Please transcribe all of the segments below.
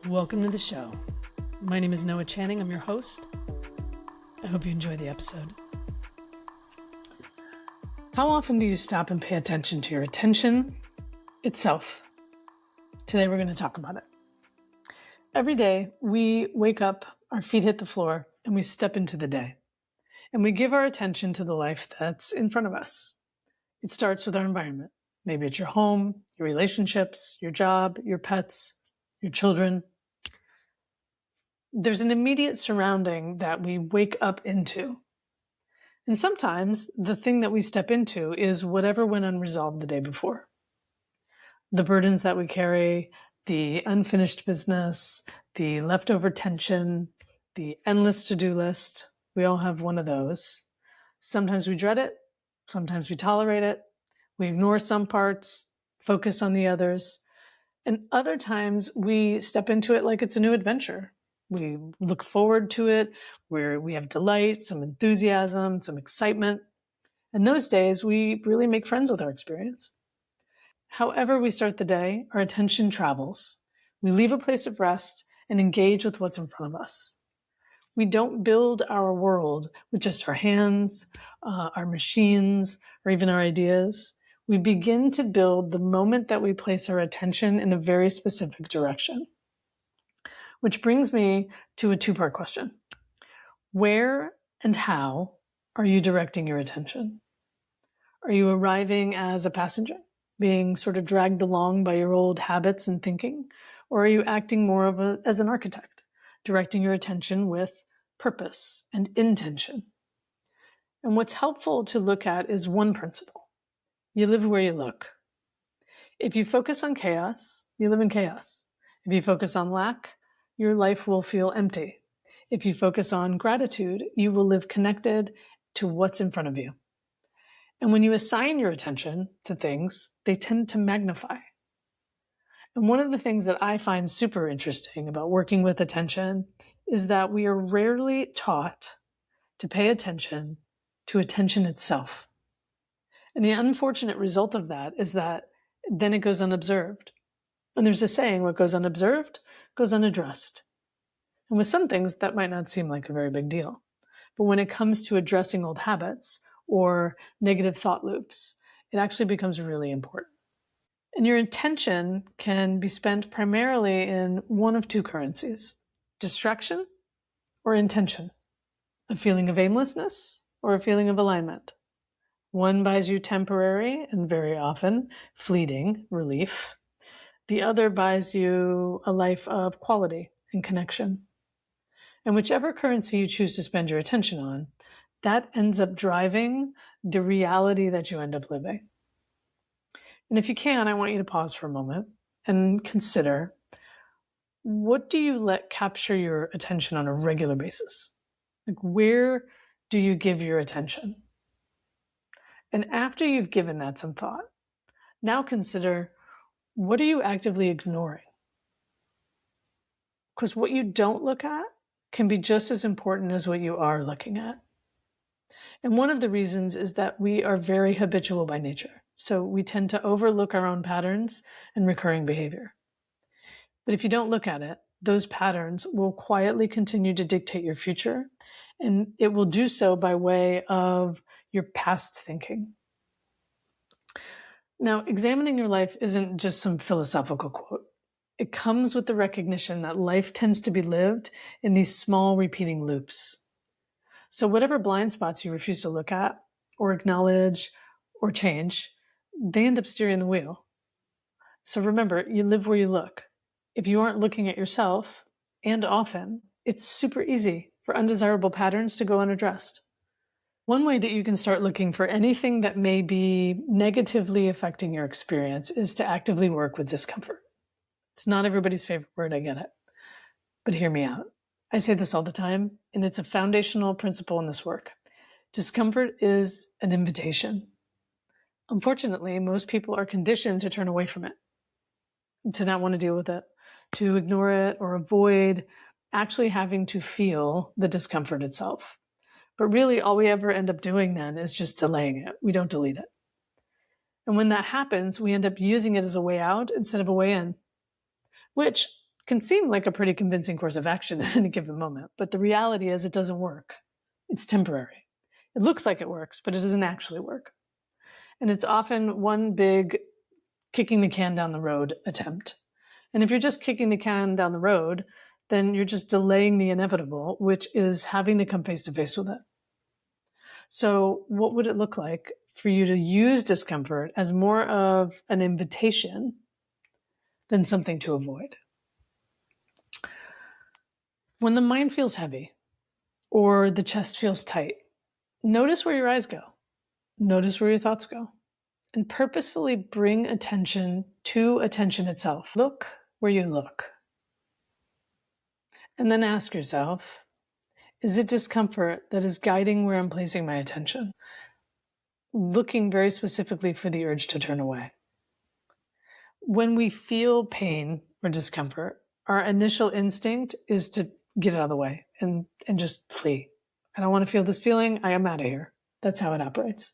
Welcome to the show. My name is Noah Channing. I'm your host. I hope you enjoy the episode. How often do you stop and pay attention to your attention itself? Today we're going to talk about it. Every day we wake up, our feet hit the floor, and we step into the day. And we give our attention to the life that's in front of us. It starts with our environment. Maybe it's your home, your relationships, your job, your pets, your children. There's an immediate surrounding that we wake up into. And sometimes the thing that we step into is whatever went unresolved the day before. The burdens that we carry, the unfinished business, the leftover tension, the endless to-do list. We all have one of those. Sometimes we dread it. Sometimes we tolerate it. We ignore some parts, focus on the others. And other times we step into it like it's a new adventure. We look forward to it, where we have delight, some enthusiasm, some excitement. And those days, we really make friends with our experience. However we start the day, our attention travels. We leave a place of rest and engage with what's in front of us. We don't build our world with just our hands, our machines, or even our ideas. We begin to build the moment that we place our attention in a very specific direction. Which brings me to a two-part question. Where and how are you directing your attention? Are you arriving as a passenger, being sort of dragged along by your old habits and thinking? Or are you acting more as an architect, directing your attention with purpose and intention? And what's helpful to look at is one principle. You live where you look. If you focus on chaos, you live in chaos. If you focus on lack, your life will feel empty. If you focus on gratitude, you will live connected to what's in front of you. And when you assign your attention to things, they tend to magnify. And one of the things that I find super interesting about working with attention is that we are rarely taught to pay attention to attention itself. And the unfortunate result of that is that then it goes unobserved. And there's a saying, what goes unobserved goes unaddressed. And with some things, that might not seem like a very big deal. But when it comes to addressing old habits or negative thought loops, it actually becomes really important. And your attention can be spent primarily in one of two currencies: distraction or intention, a feeling of aimlessness or a feeling of alignment. One buys you temporary and very often fleeting relief. The other buys you a life of quality and connection. And whichever currency you choose to spend your attention on, that ends up driving the reality that you end up living. And if you can, I want you to pause for a moment and consider, what do you let capture your attention on a regular basis? Like, where do you give your attention? And after you've given that some thought, now consider, what are you actively ignoring? Because what you don't look at can be just as important as what you are looking at. And one of the reasons is that we are very habitual by nature. So we tend to overlook our own patterns and recurring behavior. But if you don't look at it, those patterns will quietly continue to dictate your future, and it will do so by way of your past thinking. Now, examining your life isn't just some philosophical quote. It comes with the recognition that life tends to be lived in these small repeating loops. So whatever blind spots you refuse to look at or acknowledge or change, they end up steering the wheel. So remember, you live where you look. If you aren't looking at yourself, and often, it's super easy for undesirable patterns to go unaddressed. One way that you can start looking for anything that may be negatively affecting your experience is to actively work with discomfort. It's not everybody's favorite word, I get it. But hear me out. I say this all the time, and it's a foundational principle in this work. Discomfort is an invitation. Unfortunately, most people are conditioned to turn away from it, to not want to deal with it, to ignore it or avoid actually having to feel the discomfort itself. But really, all we ever end up doing then is just delaying it. We don't delete it. And when that happens, we end up using it as a way out instead of a way in, which can seem like a pretty convincing course of action at any given moment, but the reality is it doesn't work. It's temporary. It looks like it works, but it doesn't actually work. And it's often one big kicking the can down the road attempt. And if you're just kicking the can down the road, then you're just delaying the inevitable, which is having to come face to face with it. So what would it look like for you to use discomfort as more of an invitation than something to avoid? When the mind feels heavy or the chest feels tight, notice where your eyes go. Notice where your thoughts go. And purposefully bring attention to attention itself. Look where you look. And then ask yourself, is it discomfort that is guiding where I'm placing my attention? Looking very specifically for the urge to turn away. When we feel pain or discomfort, our initial instinct is to get it out of the way and just flee. I don't want to feel this feeling. I am out of here. That's how it operates.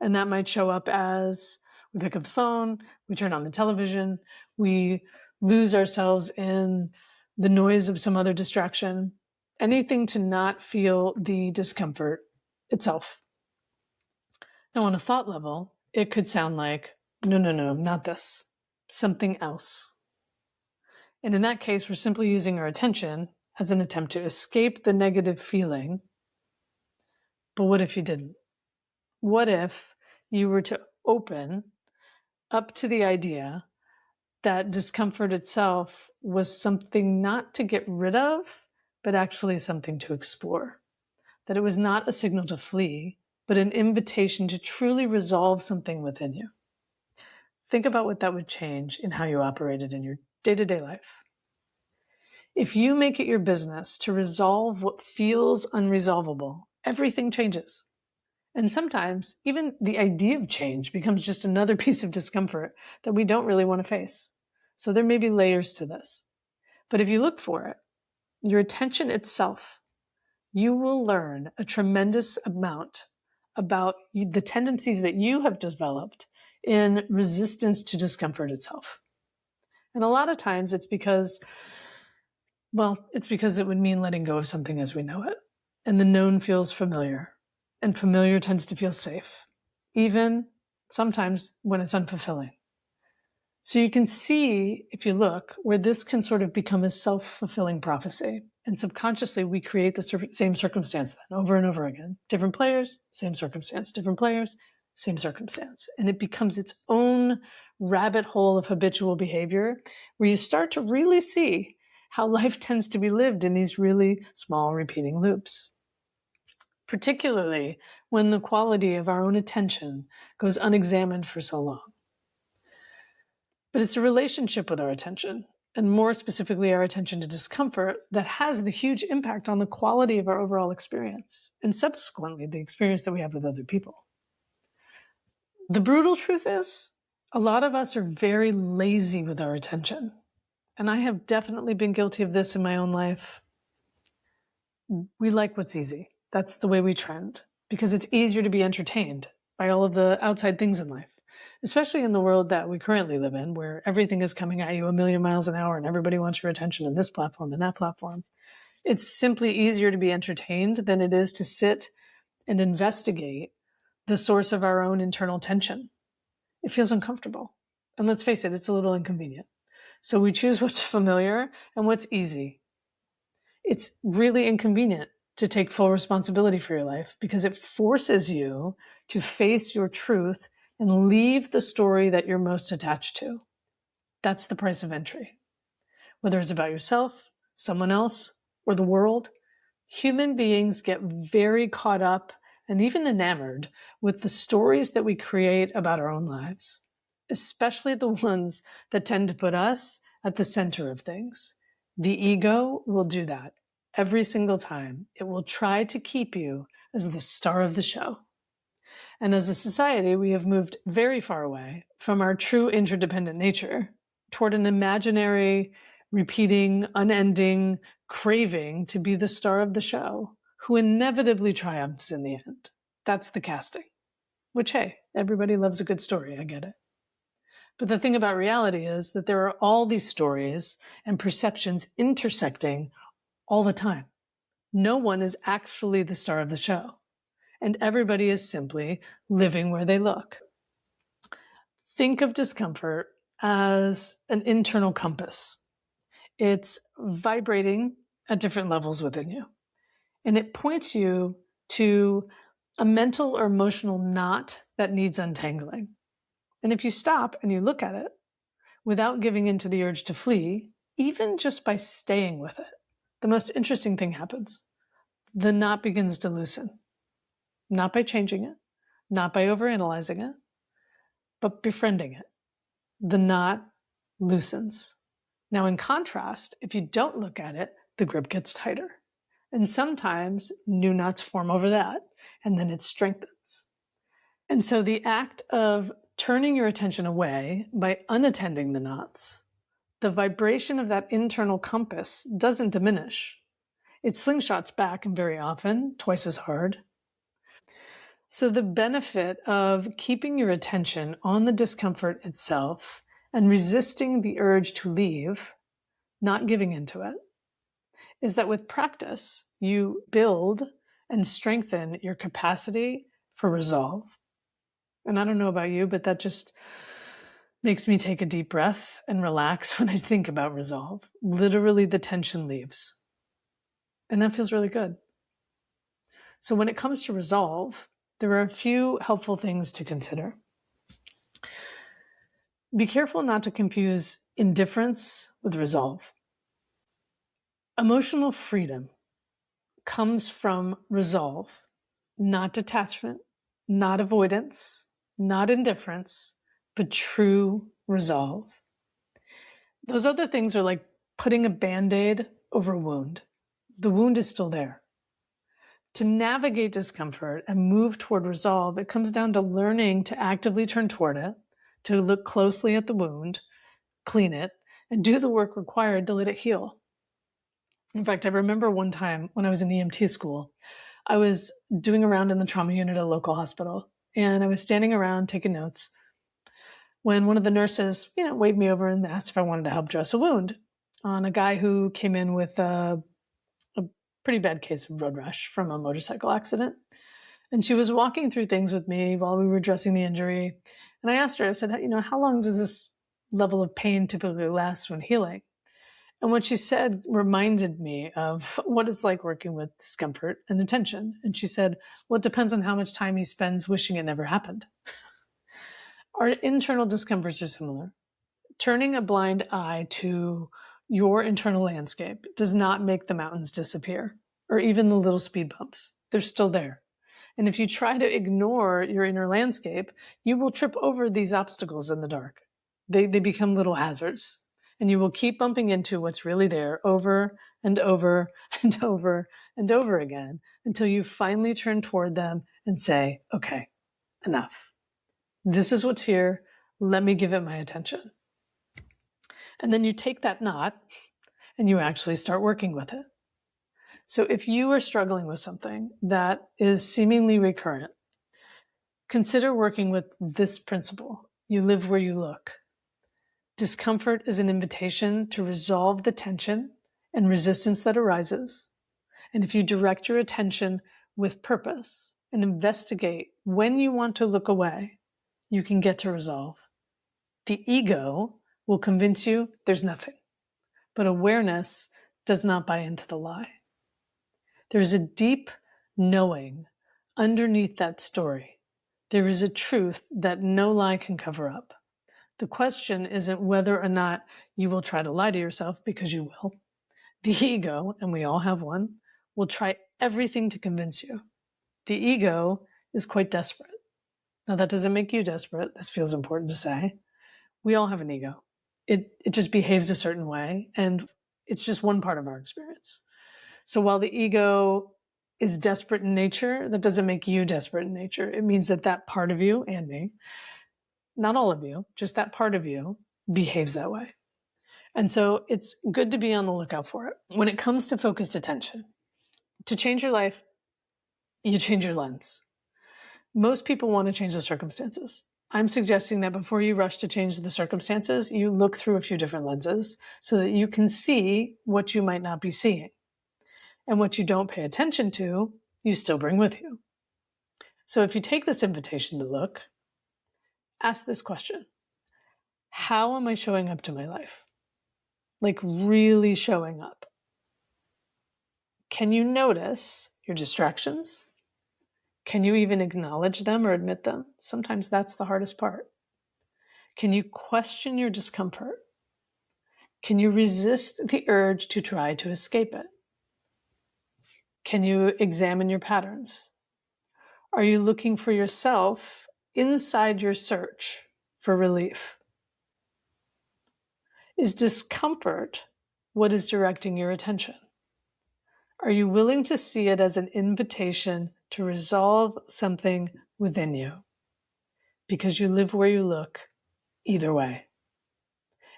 And that might show up as we pick up the phone, we turn on the television, we lose ourselves in the noise of some other distraction, anything to not feel the discomfort itself. Now, on a thought level, it could sound like, no, not this, something else. And in that case, we're simply using our attention as an attempt to escape the negative feeling. But what if you didn't? What if you were to open up to the idea that discomfort itself was something not to get rid of, but actually something to explore? That it was not a signal to flee, but an invitation to truly resolve something within you. Think about what that would change in how you operated in your day-to-day life. If you make it your business to resolve what feels unresolvable, everything changes. And sometimes even the idea of change becomes just another piece of discomfort that we don't really want to face. So there may be layers to this. But if you look for it, your attention itself, you will learn a tremendous amount about the tendencies that you have developed in resistance to discomfort itself. And a lot of times it's because it would mean letting go of something as we know it. And the known feels familiar. And familiar tends to feel safe, even sometimes when it's unfulfilling. So you can see, if you look, where this can sort of become a self-fulfilling prophecy. And subconsciously, we create the same circumstance then over and over again. Different players, same circumstance. Different players, same circumstance. And it becomes its own rabbit hole of habitual behavior where you start to really see how life tends to be lived in these really small repeating loops. Particularly when the quality of our own attention goes unexamined for so long. But it's a relationship with our attention, and more specifically our attention to discomfort, that has the huge impact on the quality of our overall experience, and subsequently the experience that we have with other people. The brutal truth is, a lot of us are very lazy with our attention, and I have definitely been guilty of this in my own life. We like what's easy. That's the way we trend, because it's easier to be entertained by all of the outside things in life, especially in the world that we currently live in, where everything is coming at you a million miles an hour and everybody wants your attention in this platform and that platform. It's simply easier to be entertained than it is to sit and investigate the source of our own internal tension. It feels uncomfortable. And let's face it, it's a little inconvenient. So we choose what's familiar and what's easy. It's really inconvenient to take full responsibility for your life because it forces you to face your truth and leave the story that you're most attached to. That's the price of entry. Whether it's about yourself, someone else, or the world, human beings get very caught up and even enamored with the stories that we create about our own lives, especially the ones that tend to put us at the center of things. The ego will do that. Every single time, it will try to keep you as the star of the show. And as a society, we have moved very far away from our true interdependent nature toward an imaginary, repeating, unending craving to be the star of the show, who inevitably triumphs in the end. That's the casting. Which, hey, everybody loves a good story, I get it. But the thing about reality is that there are all these stories and perceptions intersecting all the time. No one is actually the star of the show, and everybody is simply living where they look. Think of discomfort as an internal compass. It's vibrating at different levels within you, and it points you to a mental or emotional knot that needs untangling. And if you stop and you look at it without giving in to the urge to flee, even just by staying with it, the most interesting thing happens. The knot begins to loosen, not by changing it, not by overanalyzing it, but befriending it. The knot loosens. Now, in contrast, if you don't look at it, the grip gets tighter. And sometimes new knots form over that, and then it strengthens. And so the act of turning your attention away by unattending the knots, the vibration of that internal compass doesn't diminish. It slingshots back, and very often twice as hard. So the benefit of keeping your attention on the discomfort itself and resisting the urge to leave, not giving into it, is that with practice, you build and strengthen your capacity for resolve. And I don't know about you, but that just makes me take a deep breath and relax when I think about resolve. Literally, the tension leaves. And that feels really good. So when it comes to resolve, there are a few helpful things to consider. Be careful not to confuse indifference with resolve. Emotional freedom comes from resolve, not detachment, not avoidance, not indifference, but true resolve. Those other things are like putting a Band-Aid over a wound. The wound is still there. To navigate discomfort and move toward resolve, it comes down to learning to actively turn toward it, to look closely at the wound, clean it, and do the work required to let it heal. In fact, I remember one time when I was in EMT school, I was doing a round in the trauma unit at a local hospital, and I was standing around taking notes when one of the nurses, waved me over and asked if I wanted to help dress a wound on a guy who came in with a pretty bad case of road rash from a motorcycle accident. And she was walking through things with me while we were dressing the injury. And I asked her, I said, how long does this level of pain typically last when healing? And what she said reminded me of what it's like working with discomfort and attention. And she said, well, it depends on how much time he spends wishing it never happened. Our internal discomforts are similar. Turning a blind eye to your internal landscape does not make the mountains disappear, or even the little speed bumps. They're still there. And if you try to ignore your inner landscape, you will trip over these obstacles in the dark. They become little hazards, and you will keep bumping into what's really there over and over and over and over again until you finally turn toward them and say, okay, enough. This is what's here. Let me give it my attention. And then you take that knot and you actually start working with it. So if you are struggling with something that is seemingly recurrent, consider working with this principle. You live where you look. Discomfort is an invitation to resolve the tension and resistance that arises. And if you direct your attention with purpose and investigate when you want to look away, you can get to resolve. The ego will convince you there's nothing, but awareness does not buy into the lie. There's a deep knowing underneath that story. There is a truth that no lie can cover up. The question isn't whether or not you will try to lie to yourself, because you will. The ego, and we all have one, will try everything to convince you. The ego is quite desperate. Now, that doesn't make you desperate. This feels important to say. We all have an ego. It just behaves a certain way, and it's just one part of our experience. So while the ego is desperate in nature, that doesn't make you desperate in nature. It means that that part of you and me, not all of you, just that part of you behaves that way. And so it's good to be on the lookout for it. When it comes to focused attention, to change your life, you change your lens. Most people want to change the circumstances. I'm suggesting that before you rush to change the circumstances, you look through a few different lenses so that you can see what you might not be seeing. And what you don't pay attention to, you still bring with you. So if you take this invitation to look, ask this question. How am I showing up to my life? Like really showing up. Can you notice your distractions? Can you even acknowledge them or admit them? Sometimes that's the hardest part. Can you question your discomfort? Can you resist the urge to try to escape it? Can you examine your patterns? Are you looking for yourself inside your search for relief? Is discomfort what is directing your attention? Are you willing to see it as an invitation to resolve something within you? Because you live where you look, either way.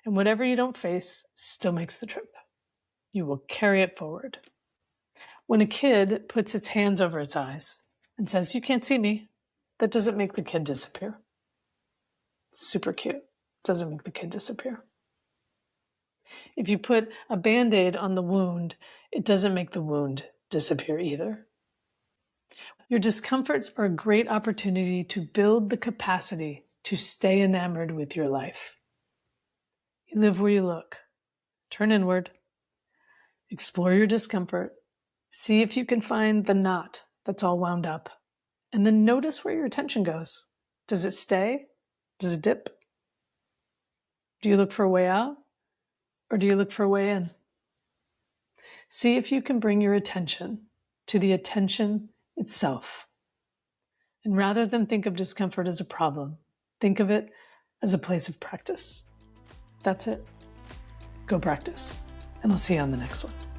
And whatever you don't face still makes the trip. You will carry it forward. When a kid puts its hands over its eyes and says, "You can't see me," that doesn't make the kid disappear. It's super cute. It doesn't make the kid disappear. If you put a Band-Aid on the wound, it doesn't make the wound disappear either. Your discomforts are a great opportunity to build the capacity to stay enamored with your life. You live where you look. Turn inward. Explore your discomfort. See if you can find the knot that's all wound up. And then notice where your attention goes. Does it stay? Does it dip? Do you look for a way out? Or do you look for a way in? See if you can bring your attention to the attention itself. And rather than think of discomfort as a problem, think of it as a place of practice. That's it. Go practice. And I'll see you on the next one.